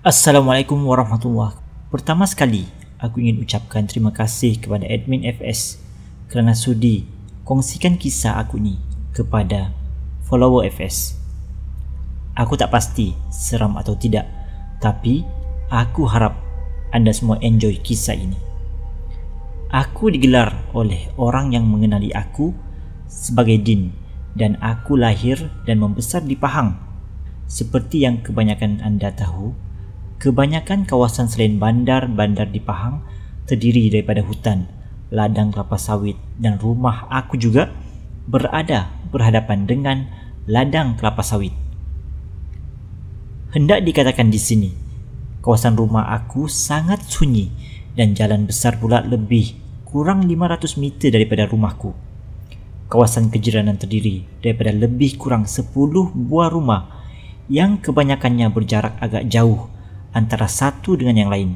Assalamualaikum warahmatullahi wabarakatuh. Pertama sekali, aku ingin ucapkan terima kasih kepada admin FS kerana sudi kongsikan kisah aku ni kepada follower FS. Aku tak pasti seram atau tidak, tapi aku harap anda semua enjoy kisah ini. Aku digelar oleh orang yang mengenali aku sebagai Din dan aku lahir dan membesar di Pahang. Seperti yang kebanyakan anda tahu, kebanyakan kawasan selain bandar di Pahang terdiri daripada hutan, ladang kelapa sawit dan rumah aku juga berhadapan dengan ladang kelapa sawit. Hendak dikatakan di sini, kawasan rumah aku sangat sunyi dan jalan besar pula lebih kurang 500 meter daripada rumahku. Kawasan kejiranan terdiri daripada lebih kurang 10 buah rumah yang kebanyakannya berjarak agak jauh antara satu dengan yang lain,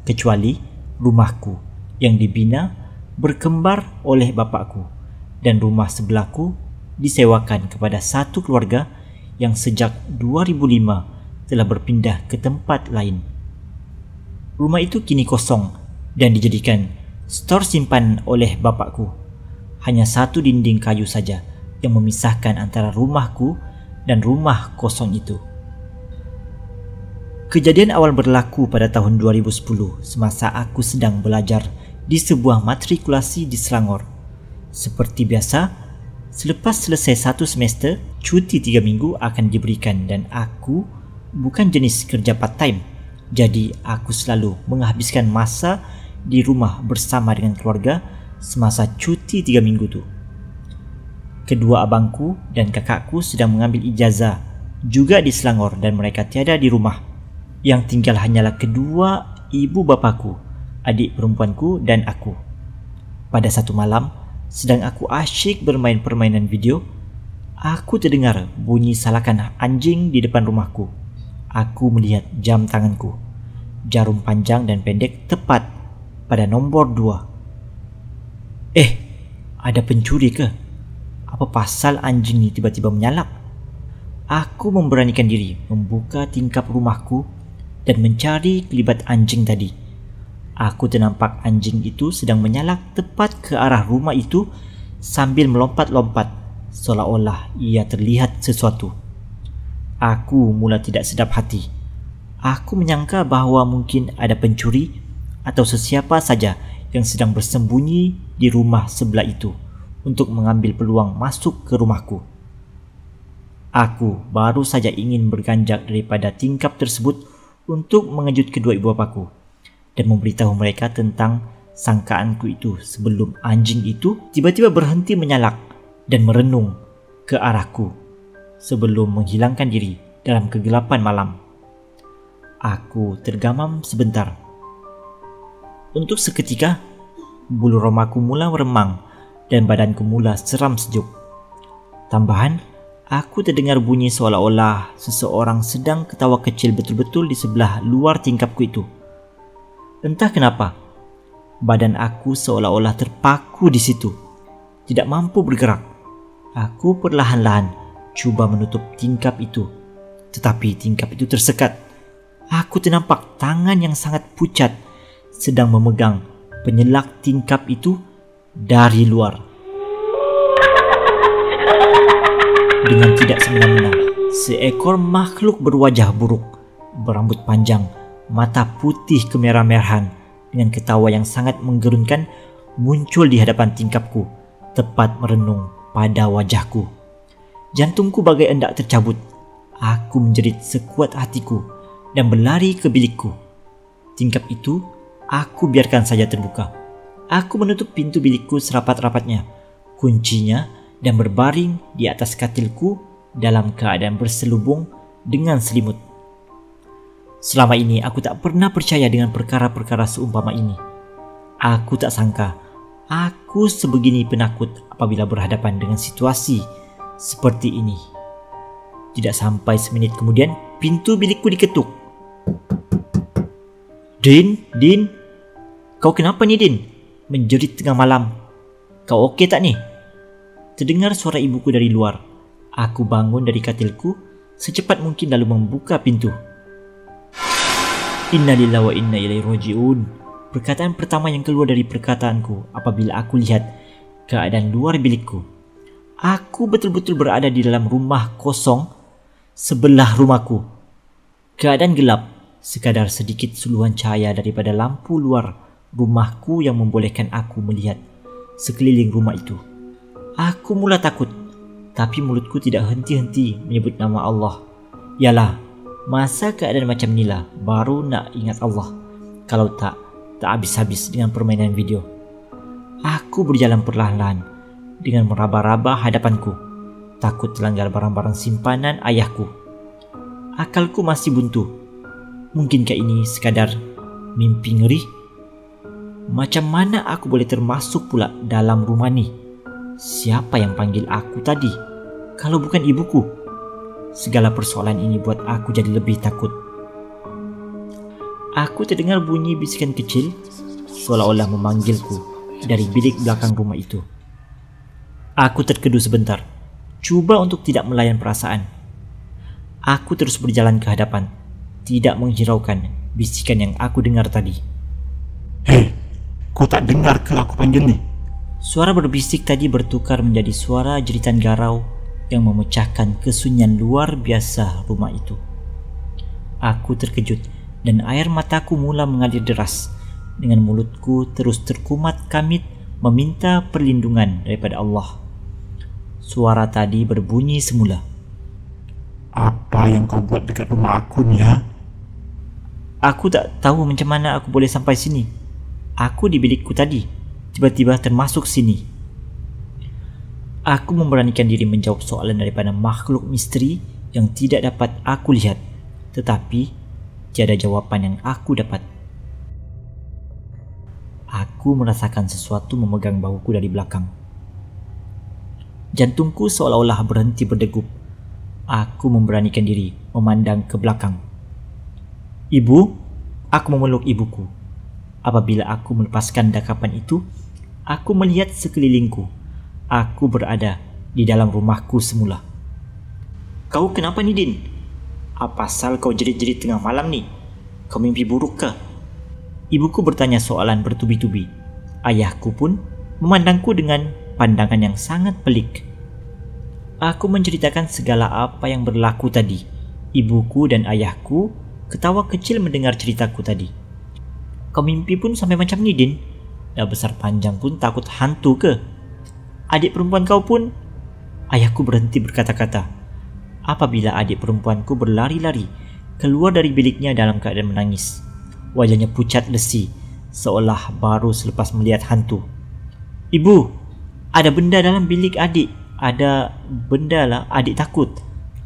kecuali rumahku yang dibina berkembar oleh bapakku dan rumah sebelahku disewakan kepada satu keluarga yang sejak 2005 telah berpindah ke tempat lain. Rumah itu kini kosong dan dijadikan stor simpan oleh bapakku. Hanya satu dinding kayu saja yang memisahkan antara rumahku dan rumah kosong itu. Kejadian awal berlaku pada tahun 2010 semasa aku sedang belajar di sebuah matrikulasi di Selangor. Seperti biasa, selepas selesai satu semester, cuti 3 minggu akan diberikan dan aku bukan jenis kerja part-time. Jadi aku selalu menghabiskan masa di rumah bersama dengan keluarga semasa cuti 3 minggu tu. Kedua abangku dan kakakku sedang mengambil ijazah juga di Selangor dan mereka tiada di rumah. Yang tinggal hanyalah kedua ibu bapaku, adik perempuanku dan aku. Pada satu malam, sedang aku asyik bermain permainan video, aku terdengar bunyi salakan anjing di depan rumahku. Aku melihat jam tanganku. Jarum panjang dan pendek tepat pada nombor 2. Ada pencuri ke? Apa pasal anjing ni tiba-tiba menyalak? Aku memberanikan diri membuka tingkap rumahku dan mencari kelibat anjing tadi. Aku ternampak anjing itu sedang menyalak tepat ke arah rumah itu sambil melompat-lompat seolah-olah ia terlihat sesuatu. Aku mula tidak sedap hati. Aku menyangka bahawa mungkin ada pencuri atau sesiapa saja yang sedang bersembunyi di rumah sebelah itu untuk mengambil peluang masuk ke rumahku. Aku baru saja ingin berganjak daripada tingkap tersebut untuk mengejut kedua ibu bapaku dan memberitahu mereka tentang sangkaanku itu sebelum anjing itu tiba-tiba berhenti menyalak dan merenung ke arahku sebelum menghilangkan diri dalam kegelapan malam. Aku tergamam sebentar. Untuk seketika, bulu romaku mula meremang dan badanku mula seram sejuk. Tambahan, aku terdengar bunyi seolah-olah seseorang sedang ketawa kecil betul-betul di sebelah luar tingkapku itu. Entah kenapa, badan aku seolah-olah terpaku di situ, tidak mampu bergerak. Aku perlahan-lahan cuba menutup tingkap itu, tetapi tingkap itu tersekat. Aku ternampak tangan yang sangat pucat sedang memegang penyelak tingkap itu dari luar. Dengan tidak semena-mena, seekor makhluk berwajah buruk, berambut panjang, mata putih kemerah-merahan dengan ketawa yang sangat menggerunkan muncul di hadapan tingkapku, tepat merenung pada wajahku. Jantungku bagai hendak tercabut. Aku menjerit sekuat hatiku dan berlari ke bilikku. Tingkap itu aku biarkan saja terbuka. Aku menutup pintu bilikku serapat-rapatnya, kuncinya dan berbaring di atas katilku dalam keadaan berselubung dengan selimut. Selama ini aku tak pernah percaya dengan perkara-perkara seumpama ini. Aku tak sangka aku sebegini penakut apabila berhadapan dengan situasi seperti ini. Tidak sampai seminit kemudian, pintu bilikku diketuk. Din, kau kenapa ni Din? Menjerit tengah malam. Kau okey tak ni? Terdengar suara ibuku dari luar. Aku bangun dari katilku secepat mungkin lalu membuka pintu. Innalillahi wa inna ilaihi raji'un. Perkataan pertama yang keluar dari perkataanku apabila aku lihat keadaan luar bilikku. Aku betul-betul berada di dalam rumah kosong sebelah rumahku. Keadaan gelap, sekadar sedikit suluhan cahaya daripada lampu luar rumahku yang membolehkan aku melihat sekeliling rumah itu. Aku mula takut, tapi mulutku tidak henti-henti menyebut nama Allah. Yalah, masa keadaan macam inilah baru nak ingat Allah. Kalau tak habis-habis dengan permainan video. Aku berjalan perlahan-lahan dengan meraba-raba hadapanku, takut terlanggar barang-barang simpanan ayahku. Akalku masih buntu. Mungkinkah ini sekadar mimpi ngeri? Macam mana aku boleh termasuk pula dalam rumah ni? Siapa yang panggil aku tadi? Kalau bukan ibuku. Segala persoalan ini buat aku jadi lebih takut. Aku terdengar bunyi bisikan kecil seolah-olah memanggilku dari bilik belakang rumah itu. Aku terkedu sebentar, cuba untuk tidak melayan perasaan. Aku terus berjalan ke hadapan, tidak menghiraukan bisikan yang aku dengar tadi. Hei, kau tak dengar ke aku panggil ni? Suara berbisik tadi bertukar menjadi suara jeritan garau yang memecahkan kesunyian luar biasa rumah itu. Aku terkejut dan air mataku mula mengalir deras. Dengan mulutku terus terkumat kamit meminta perlindungan daripada Allah. Suara tadi berbunyi semula. Apa yang kau buat dekat rumah aku ni, ha? Aku tak tahu macam mana aku boleh sampai sini. Aku di bilikku tadi, tiba-tiba termasuk sini. Aku memberanikan diri menjawab soalan daripada makhluk misteri yang tidak dapat aku lihat. Tetapi tiada jawapan yang aku dapat. Aku merasakan sesuatu memegang bahuku dari belakang. Jantungku seolah-olah berhenti berdegup. Aku memberanikan diri memandang ke belakang. Ibu, aku memeluk ibuku. Apabila aku melepaskan dakapan itu, aku melihat sekelilingku. Aku berada di dalam rumahku semula. Kau kenapa ni, Din? Apa pasal kau jerit-jerit tengah malam ni? Kau mimpi buruk ke? Ibuku bertanya soalan bertubi-tubi. Ayahku pun memandangku dengan pandangan yang sangat pelik. Aku menceritakan segala apa yang berlaku tadi. Ibuku dan ayahku ketawa kecil mendengar ceritaku tadi. Kau mimpi pun sampai macam ni, Din? Dah besar panjang pun takut hantu ke? Adik perempuan kau pun? Ayahku berhenti berkata-kata. Apabila adik perempuanku berlari-lari keluar dari biliknya dalam keadaan menangis. Wajahnya pucat lesi, seolah baru selepas melihat hantu. Ibu, ada benda dalam bilik adik. Ada benda lah, adik takut.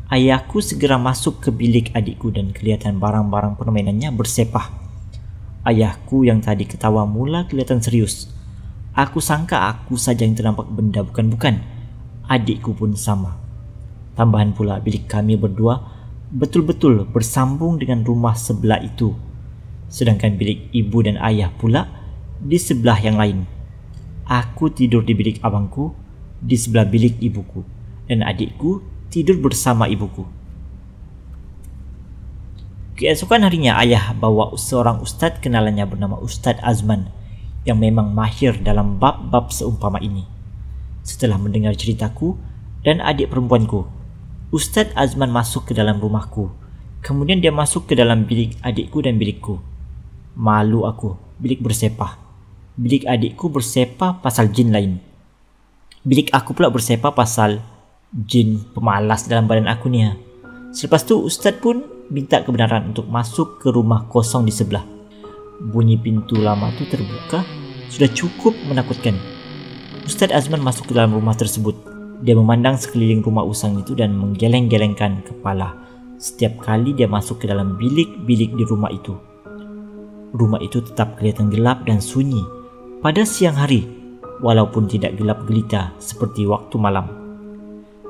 Ayahku segera masuk ke bilik adikku dan kelihatan barang-barang permainannya bersepah. Ayahku yang tadi ketawa mula kelihatan serius. Aku sangka aku saja yang ternampak benda, bukan-bukan. Adikku pun sama. Tambahan pula bilik kami berdua betul-betul bersambung dengan rumah sebelah itu. Sedangkan bilik ibu dan ayah pula di sebelah yang lain. Aku tidur di bilik abangku, di sebelah bilik ibuku, dan adikku tidur bersama ibuku. Keesokan harinya ayah bawa seorang ustaz kenalannya bernama Ustaz Azman yang memang mahir dalam bab-bab seumpama ini. Setelah mendengar ceritaku dan adik perempuanku, Ustaz Azman masuk ke dalam rumahku. Kemudian dia masuk ke dalam bilik adikku dan bilikku. Malu aku, bilik bersepah. Bilik adikku bersepah pasal jin lain. Bilik aku pula bersepah pasal jin pemalas dalam badan aku ni. Selepas tu Ustaz pun minta kebenaran untuk masuk ke rumah kosong di sebelah. Bunyi pintu lama tu terbuka sudah cukup menakutkan. Ustaz Azman masuk ke dalam rumah tersebut. Dia memandang sekeliling rumah usang itu dan menggeleng-gelengkan kepala setiap kali dia masuk ke dalam bilik-bilik di rumah itu. Rumah itu tetap kelihatan gelap dan sunyi pada siang hari, walaupun tidak gelap gelita seperti waktu malam.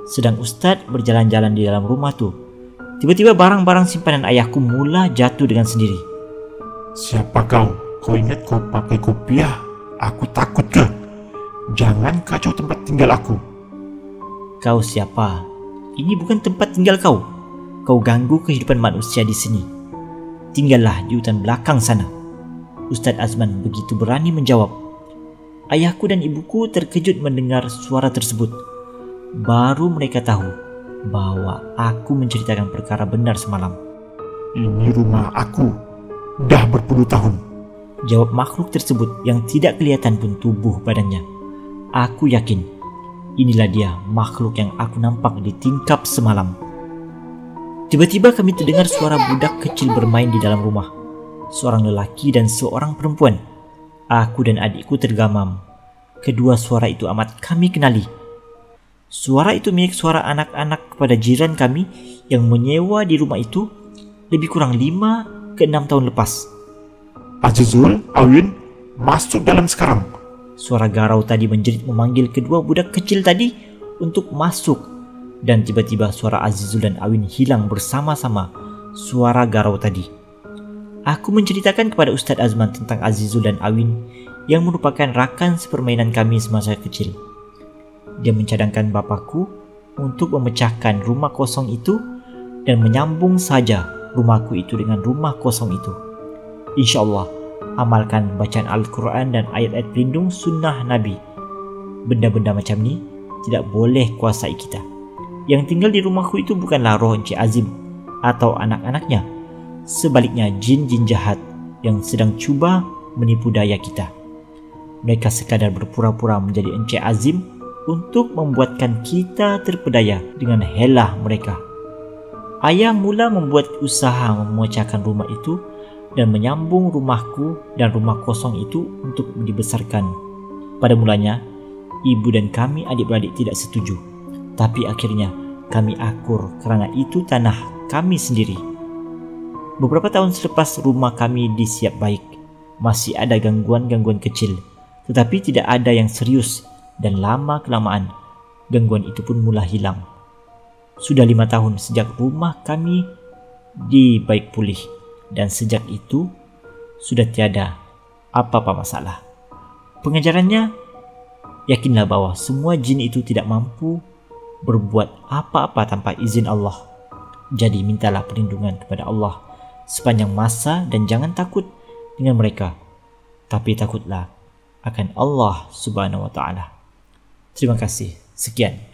Sedang Ustaz berjalan-jalan di dalam rumah tu, tiba-tiba barang-barang simpanan ayahku mula jatuh dengan sendiri. Siapa kau? Kau ingat kau pakai kopiah? Aku takut ke? Jangan kacau tempat tinggal aku. Kau siapa? Ini bukan tempat tinggal kau. Kau ganggu kehidupan manusia di sini. tinggallah di hutan belakang sana. Ustadz Azman begitu berani menjawab. Ayahku dan ibuku terkejut mendengar suara tersebut. Baru mereka tahu bahwa aku menceritakan perkara benar semalam. Ini rumah aku, dah berpuluh tahun. Jawab makhluk tersebut yang tidak kelihatan pun tubuh badannya. Aku yakin inilah dia makhluk yang aku nampak di tingkap semalam. Tiba-tiba kami terdengar suara budak kecil bermain di dalam rumah. Seorang lelaki dan seorang perempuan. Aku dan adikku tergamam. Kedua suara itu amat kami kenali. Suara itu milik suara anak-anak kepada jiran kami yang menyewa di rumah itu lebih kurang 5 ke 6 tahun lepas. Azizul, Awin, masuk dalam sekarang. Suara garau tadi menjerit memanggil kedua budak kecil tadi untuk masuk. Dan tiba-tiba suara Azizul dan Awin hilang bersama-sama suara garau tadi. Aku menceritakan kepada Ustadz Azman tentang Azizul dan Awin yang merupakan rakan sepermainan kami semasa kecil. Dia mencadangkan bapakku untuk memecahkan rumah kosong itu dan menyambung saja rumahku itu dengan rumah kosong itu. Insya Allah, amalkan bacaan Al-Quran dan ayat-ayat pelindung sunnah Nabi. Benda-benda macam ni tidak boleh kuasai kita. Yang tinggal di rumahku itu bukanlah roh Encik Azim atau anak-anaknya. Sebaliknya jin-jin jahat yang sedang cuba menipu daya kita. Mereka sekadar berpura-pura menjadi Encik Azim untuk membuatkan kita terpedaya dengan helah mereka. Ayah mula membuat usaha memecahkan rumah itu dan menyambung rumahku dan rumah kosong itu untuk dibesarkan. Pada mulanya, ibu dan kami adik-beradik tidak setuju. Tapi akhirnya kami akur kerana itu tanah kami sendiri. Beberapa tahun selepas rumah kami disiap baik, masih ada gangguan-gangguan kecil, tetapi tidak ada yang serius, dan lama-kelamaan gangguan itu pun mula hilang. Sudah 5 tahun sejak rumah kami dibaik pulih, dan sejak itu sudah tiada apa-apa masalah. Pengajarannya, yakinlah bahwa semua jin itu tidak mampu berbuat apa-apa tanpa izin Allah. Jadi mintalah perlindungan kepada Allah sepanjang masa dan jangan takut dengan mereka, tapi takutlah akan Allah Subhanahu wa Ta'ala. Terima kasih. Sekian.